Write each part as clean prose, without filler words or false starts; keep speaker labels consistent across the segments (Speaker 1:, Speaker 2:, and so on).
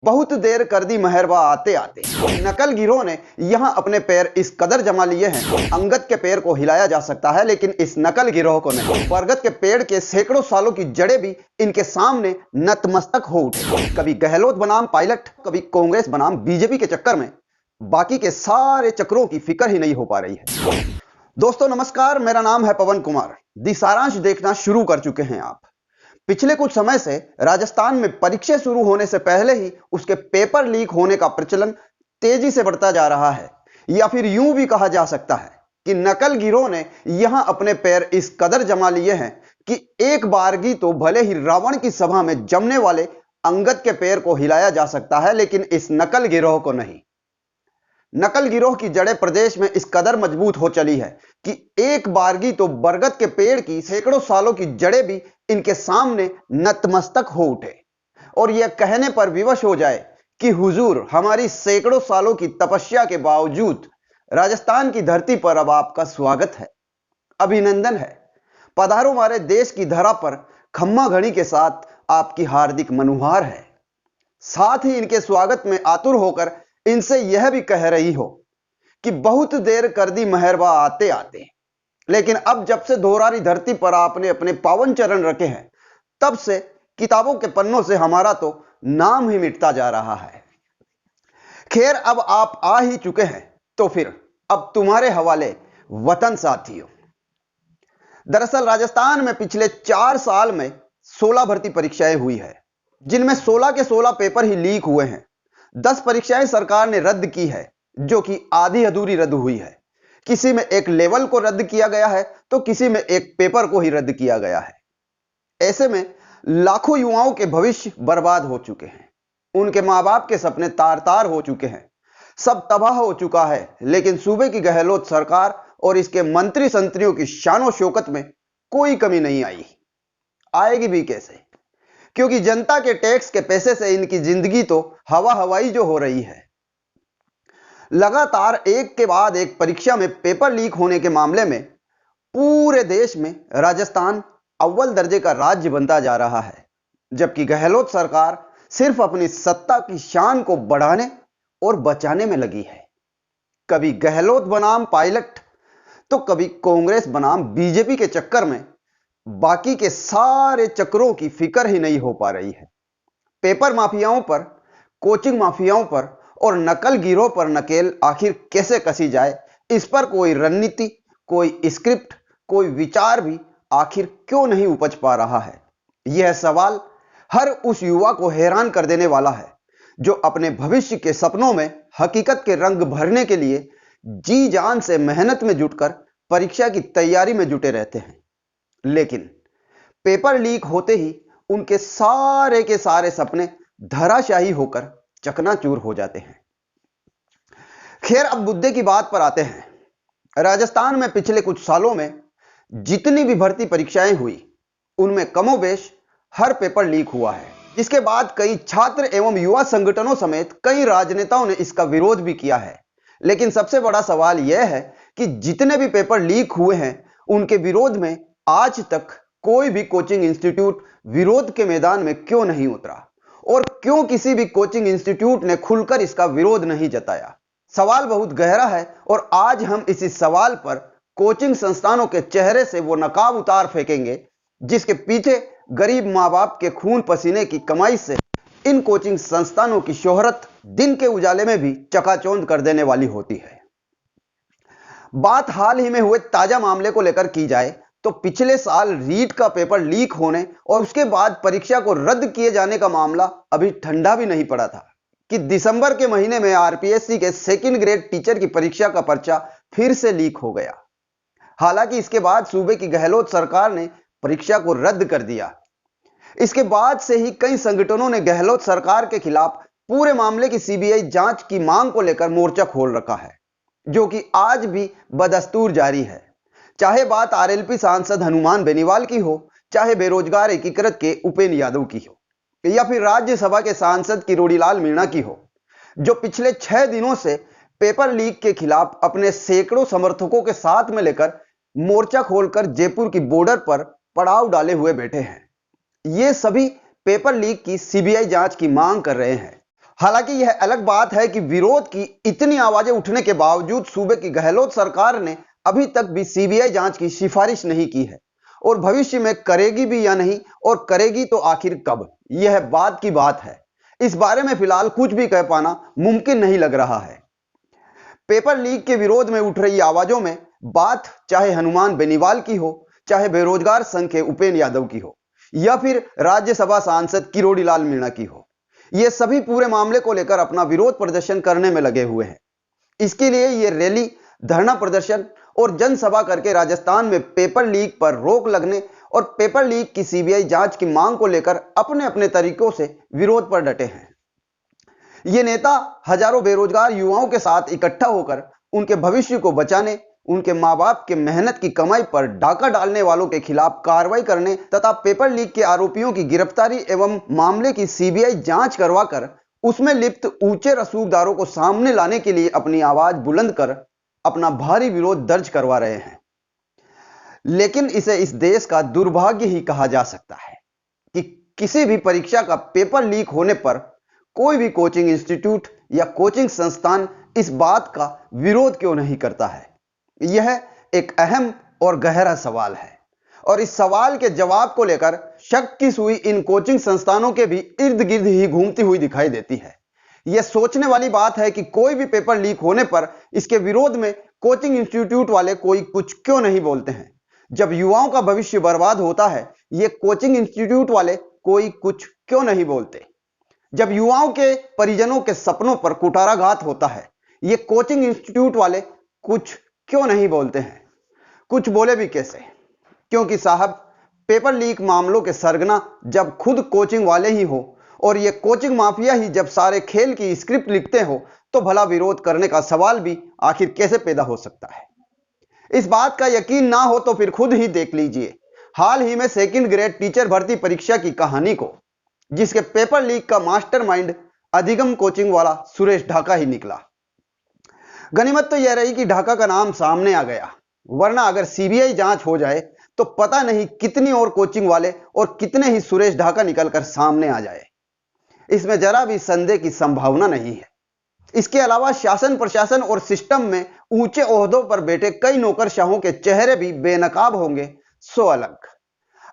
Speaker 1: बहुत देर कर दी मेहरबा आते आते। नकल गिरोह ने यहां अपने पैर इस कदर जमा लिए हैं, अंगद के पैर को हिलाया जा सकता है लेकिन इस नकल गिरोह को नहीं। बरगद के पेड़ के सैकड़ों सालों की जड़ें भी इनके सामने नतमस्तक हो उठे। कभी गहलोत बनाम पायलट, कभी कांग्रेस बनाम बीजेपी के चक्कर में बाकी के सारे चक्रों की फिक्र ही नहीं हो पा रही है। दोस्तों नमस्कार, मेरा नाम है पवन कुमार। दी सारांश देखना शुरू कर चुके हैं आप। पिछले कुछ समय से राजस्थान में परीक्षा शुरू होने से पहले ही उसके पेपर लीक होने का प्रचलन तेजी से बढ़ता जा रहा है, या फिर यूं भी कहा जा सकता है कि नकल गिरोह ने यहां अपने पैर इस कदर जमा लिए हैं कि एक बारगी तो भले ही रावण की सभा में जमने वाले अंगद के पैर को हिलाया जा सकता है लेकिन इस नकल गिरोह को नहीं। नकल गिरोह की जड़ें प्रदेश में इस कदर मजबूत हो चली है कि एक बारगी तो बरगद के पेड़ की सैकड़ों सालों की जड़ें भी इनके सामने नतमस्तक हो उठे और यह कहने पर विवश हो जाए कि हुजूर, हमारी सैकड़ों सालों की तपस्या के बावजूद राजस्थान की धरती पर अब आपका स्वागत है, अभिनंदन है। पधारो हमारे देश की धरा पर, खम्मा घड़ी के साथ आपकी हार्दिक मनुहार है। साथ ही इनके स्वागत में आतुर होकर इनसे यह भी कह रही हो कि बहुत देर कर दी मेहरबा आते आते, लेकिन अब जब से दोहरारी धरती पर आपने अपने पावन चरण रखे हैं तब से किताबों के पन्नों से हमारा तो नाम ही मिटता जा रहा है। खैर, अब आप आ ही चुके हैं तो फिर अब तुम्हारे हवाले वतन साथियों। दरअसल राजस्थान में पिछले 4 साल में 16 भर्ती परीक्षाएं हुई है, जिनमें 16 के 16 पेपर ही लीक हुए हैं। 10 परीक्षाएं सरकार ने रद्द की है, जो कि आधी अधूरी रद्द हुई है। किसी में एक लेवल को रद्द किया गया है तो किसी में एक पेपर को ही रद्द किया गया है। ऐसे में लाखों युवाओं के भविष्य बर्बाद हो चुके हैं, उनके मां बाप के सपने तार तार हो चुके हैं, सब तबाह हो चुका है। लेकिन सूबे की गहलोत सरकार और इसके मंत्री संतरियों की शानो शौकत में कोई कमी नहीं आई। आएगी भी कैसे, क्योंकि जनता के टैक्स के पैसे से इनकी जिंदगी तो हवा हवाई जो हो रही है। लगातार एक के बाद एक परीक्षा में पेपर लीक होने के मामले में पूरे देश में राजस्थान अव्वल दर्जे का राज्य बनता जा रहा है, जबकि गहलोत सरकार सिर्फ अपनी सत्ता की शान को बढ़ाने और बचाने में लगी है। कभी गहलोत बनाम पायलट तो कभी कांग्रेस बनाम बीजेपी के चक्कर में बाकी के सारे चक्रों की फिक्र ही नहीं हो पा रही है। पेपर माफियाओं पर, कोचिंग माफियाओं पर और नकल गिरोह पर नकेल आखिर कैसे कसी जाए, इस पर कोई रणनीति, कोई स्क्रिप्ट, कोई विचार भी आखिर क्यों नहीं उपज पा रहा है। यह सवाल हर उस युवा को हैरान कर देने वाला है जो अपने भविष्य के सपनों में हकीकत के रंग भरने के लिए जी जान से मेहनत में जुटकर परीक्षा की तैयारी में जुटे रहते हैं, लेकिन पेपर लीक होते ही उनके सारे के सारे सपने धराशायी होकर चकनाचूर हो जाते हैं। खैर, अब मुद्दे की बात पर आते हैं। राजस्थान में पिछले कुछ सालों में जितनी भी भर्ती परीक्षाएं हुई उनमें कमोबेश हर पेपर लीक हुआ है, जिसके बाद कई छात्र एवं युवा संगठनों समेत कई राजनेताओं ने इसका विरोध भी किया है। लेकिन सबसे बड़ा सवाल यह है कि जितने भी पेपर लीक हुए हैं उनके विरोध में आज तक कोई भी कोचिंग इंस्टीट्यूट विरोध के मैदान में क्यों नहीं उतरा, और क्यों किसी भी कोचिंग इंस्टीट्यूट ने खुलकर इसका विरोध नहीं जताया। सवाल बहुत गहरा है और आज हम इसी सवाल पर कोचिंग संस्थानों के चेहरे से वो नकाब उतार फेंकेंगे जिसके पीछे गरीब मां बाप के खून पसीने की कमाई से इन कोचिंग संस्थानों की शोहरत दिन के उजाले में भी चकाचौंध कर देने वाली होती है। बात हाल ही में हुए ताजा मामले को लेकर की जाए तो पिछले साल रीट का पेपर लीक होने और उसके बाद परीक्षा को रद्द किए जाने का मामला अभी ठंडा भी नहीं पड़ा था कि दिसंबर के महीने में आरपीएससी के सेकंड ग्रेड टीचर की परीक्षा का पर्चा फिर से लीक हो गया। हालांकि इसके बाद सूबे की गहलोत सरकार ने परीक्षा को रद्द कर दिया। इसके बाद से ही कई संगठनों ने गहलोत सरकार के खिलाफ पूरे मामले की सीबीआई जांच की मांग को लेकर मोर्चा खोल रखा है, जो कि आज भी बदस्तूर जारी है। चाहे बात आरएलपी सांसद हनुमान बेनीवाल की हो, चाहे बेरोजगार एकीकृत के उपेंद्र यादव की हो, या फिर राज्यसभा के सांसद किरोड़ीलाल मीणा की हो, जो पिछले 6 दिनों से पेपर लीक के खिलाफ अपने सैकड़ों समर्थकों के साथ में लेकर मोर्चा खोलकर जयपुर की बॉर्डर पर पड़ाव डाले हुए बैठे हैं। ये सभी पेपर लीक की सीबीआई जांच की मांग कर रहे हैं। हालांकि यह अलग बात है कि विरोध की इतनी आवाजें उठने के बावजूद सूबे की गहलोत सरकार ने अभी तक भी सीबीआई जांच की सिफारिश नहीं की है और भविष्य में करेगी भी या नहीं, और करेगी तो आखिर कब, यह बात की बात है। इस बारे में फिलहाल कुछ भी कह पाना मुमकिन नहीं लग रहा है। पेपर लीक के विरोध में उठ रही आवाजों में बात चाहे हनुमान बेनीवाल की हो, चाहे बेरोजगार संघ के उपेंद्र यादव की हो, या फिर राज्यसभा सांसद किरोड़ी लाल मीणा की हो, ये सभी पूरे मामले को लेकर अपना विरोध प्रदर्शन करने में लगे हुए हैं। इसके लिए ये रैली, धरना प्रदर्शन और जनसभा करके राजस्थान में पेपर लीक पर रोक लगने और पेपर लीक की सीबीआई जांच की मांग को लेकर अपने अपने तरीकों से विरोध पर डटे हैं। ये नेता हजारों बेरोजगार युवाओं के साथ इकट्ठा होकर उनके भविष्य को बचाने, उनके मां बाप के मेहनत की कमाई पर डाका डालने वालों के खिलाफ कार्रवाई करने तथा पेपर लीक के आरोपियों की गिरफ्तारी एवं मामले की सीबीआई जांच करवाकर उसमें लिप्त ऊंचे रसूखदारों को सामने लाने के लिए अपनी आवाज बुलंद कर अपना भारी विरोध दर्ज करवा रहे हैं। लेकिन इसे इस देश का दुर्भाग्य ही कहा जा सकता है कि किसी भी परीक्षा का पेपर लीक होने पर कोई भी कोचिंग इंस्टीट्यूट या कोचिंग संस्थान इस बात का विरोध क्यों नहीं करता है। यह एक अहम और गहरा सवाल है और इस सवाल के जवाब को लेकर शक की सुई इन कोचिंग संस्थानों के भी इर्द गिर्द ही घूमती हुई दिखाई देती है। यह सोचने वाली बात है कि कोई भी पेपर लीक होने पर इसके विरोध में कोचिंग इंस्टीट्यूट वाले कोई कुछ क्यों नहीं बोलते हैं। जब युवाओं का भविष्य बर्बाद होता है, ये कोचिंग इंस्टीट्यूट वाले कोई कुछ क्यों नहीं बोलते। जब युवाओं के परिजनों के सपनों पर कुठाराघात होता है, ये कोचिंग इंस्टीट्यूट वाले कुछ क्यों नहीं बोलते हैं। कुछ बोले भी कैसे, क्योंकि साहब पेपर लीक मामलों के सरगना जब खुद कोचिंग वाले ही हो और ये कोचिंग माफिया ही जब सारे खेल की स्क्रिप्ट लिखते हो, तो भला विरोध करने का सवाल भी आखिर कैसे पैदा हो सकता है। इस बात का यकीन ना हो तो फिर खुद ही देख लीजिए हाल ही में सेकंड ग्रेड टीचर भर्ती परीक्षा की कहानी को, जिसके पेपर लीक का मास्टरमाइंड अधिगम कोचिंग वाला सुरेश ढाका ही निकला। गनीमत तो यह रही कि ढाका का नाम सामने आ गया, वरना अगर सीबीआई जांच हो जाए तो पता नहीं कितनी और कोचिंग वाले और कितने ही सुरेश ढाका निकलकर सामने आ जाए। इसमें जरा भी संदेह की संभावना नहीं है। इसके अलावा शासन प्रशासन और सिस्टम में ऊंचे ओहदों पर बैठे कई नौकरशाहों के चेहरे भी बेनकाब होंगे, सो अलग।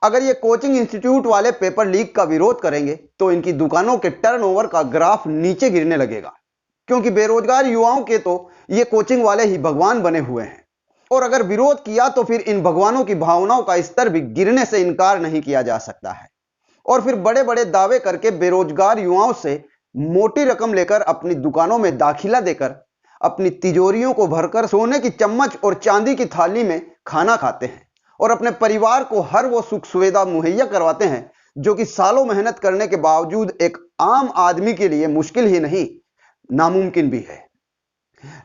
Speaker 1: अगर ये कोचिंग इंस्टीट्यूट वाले पेपर लीक का विरोध करेंगे तो इनकी दुकानों के टर्नओवर का ग्राफ नीचे गिरने लगेगा, क्योंकि बेरोजगार युवाओं के तो ये कोचिंग वाले ही भगवान बने हुए हैं। और अगर विरोध किया तो फिर इन भगवानों की भावनाओं का स्तर भी गिरने से इनकार नहीं किया जा सकता है। और फिर बड़े बड़े दावे करके बेरोजगार युवाओं से मोटी रकम लेकर अपनी दुकानों में दाखिला देकर अपनी तिजोरियों को भरकर सोने की चम्मच और चांदी की थाली में खाना खाते हैं और अपने परिवार को हर वो सुख सुविधा मुहैया करवाते हैं जो कि सालों मेहनत करने के बावजूद एक आम आदमी के लिए मुश्किल ही नहीं, नामुमकिन भी है।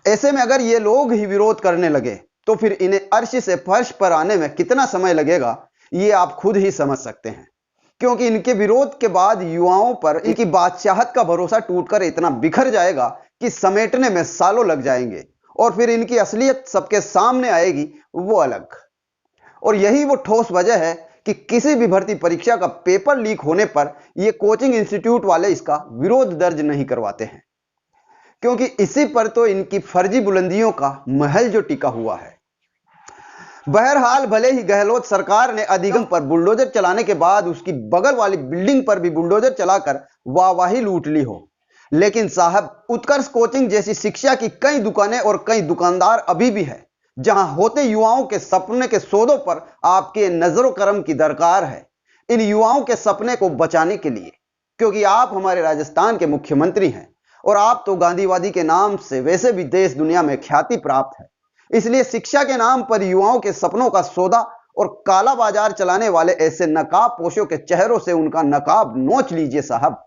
Speaker 1: ऐसे में अगर ये लोग ही विरोध करने लगे तो फिर इन्हें अर्श से फर्श पर आने में कितना समय लगेगा, ये आप खुद ही समझ सकते हैं। क्योंकि इनके विरोध के बाद युवाओं पर इनकी बादशाहत का भरोसा टूटकर इतना बिखर जाएगा कि समेटने में सालों लग जाएंगे और फिर इनकी असलियत सबके सामने आएगी, वो अलग। और यही वो ठोस वजह है कि किसी भी भर्ती परीक्षा का पेपर लीक होने पर ये कोचिंग इंस्टीट्यूट वाले इसका विरोध दर्ज नहीं करवाते हैं, क्योंकि इसी पर तो इनकी फर्जी बुलंदियों का महल जो टिका हुआ है। बहरहाल भले ही गहलोत सरकार ने अधिगम पर बुलडोजर चलाने के बाद उसकी बगल वाली बिल्डिंग पर भी बुलडोजर चलाकर वाहवाही लूट ली हो, लेकिन साहब उत्कर्ष कोचिंग जैसी शिक्षा की कई दुकानें और कई दुकानदार अभी भी है, जहां होते युवाओं के सपने के सौदों पर आपके नजरो करम की दरकार है। इन युवाओं के सपने को बचाने के लिए, क्योंकि आप हमारे राजस्थान के मुख्यमंत्री हैं और आप तो गांधीवादी के नाम से वैसे भी देश दुनिया में ख्याति प्राप्त है, इसलिए शिक्षा के नाम पर युवाओं के सपनों का सौदा और काला बाजार चलाने वाले ऐसे नकाब पोशों के चेहरों से उनका नकाब नोच लीजिए साहब,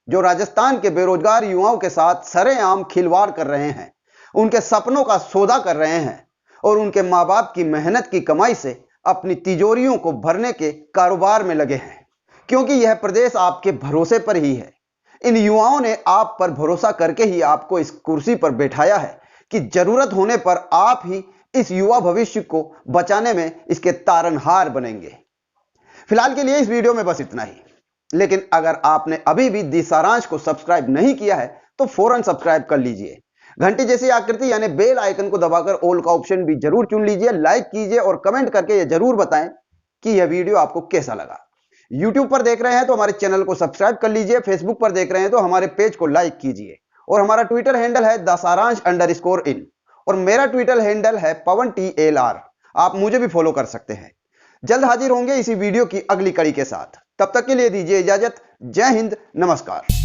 Speaker 1: जो राजस्थान के बेरोजगार युवाओं के साथ सरेआम खिलवाड़ कर रहे हैं, उनके सपनों का सौदा कर रहे हैं और उनके माँ बाप की मेहनत की कमाई से अपनी तिजोरियों को भरने के कारोबार में लगे हैं। क्योंकि यह प्रदेश आपके भरोसे पर ही है। इन युवाओं ने आप पर भरोसा करके ही आपको इस कुर्सी पर बैठाया है कि जरूरत होने पर आप ही इस युवा भविष्य को बचाने में इसके तारनहार बनेंगे। फिलहाल के लिए इस वीडियो में बस इतना ही। लेकिन अगर आपने अभी भी दी सारांश को सब्सक्राइब नहीं किया है तो फौरन सब्सक्राइब कर लीजिए। घंटी जैसी आकृति यानी बेल आइकन को दबाकर ऑल का ऑप्शन भी जरूर चुन लीजिए। लाइक कीजिए और कमेंट करके यह जरूर बताएं कि यह वीडियो आपको कैसा लगा। YouTube पर देख रहे हैं तो हमारे चैनल को सब्सक्राइब कर लीजिए। फेसबुक पर देख रहे हैं तो हमारे पेज को लाइक कीजिए। और हमारा ट्विटर हैंडल है @इन और मेरा ट्विटर हैंडल है PawanTLR। आप मुझे भी फॉलो कर सकते हैं। जल्द हाजिर होंगे इसी वीडियो की अगली कड़ी के साथ। तब तक के लिए दीजिए इजाजत। जय हिंद, नमस्कार।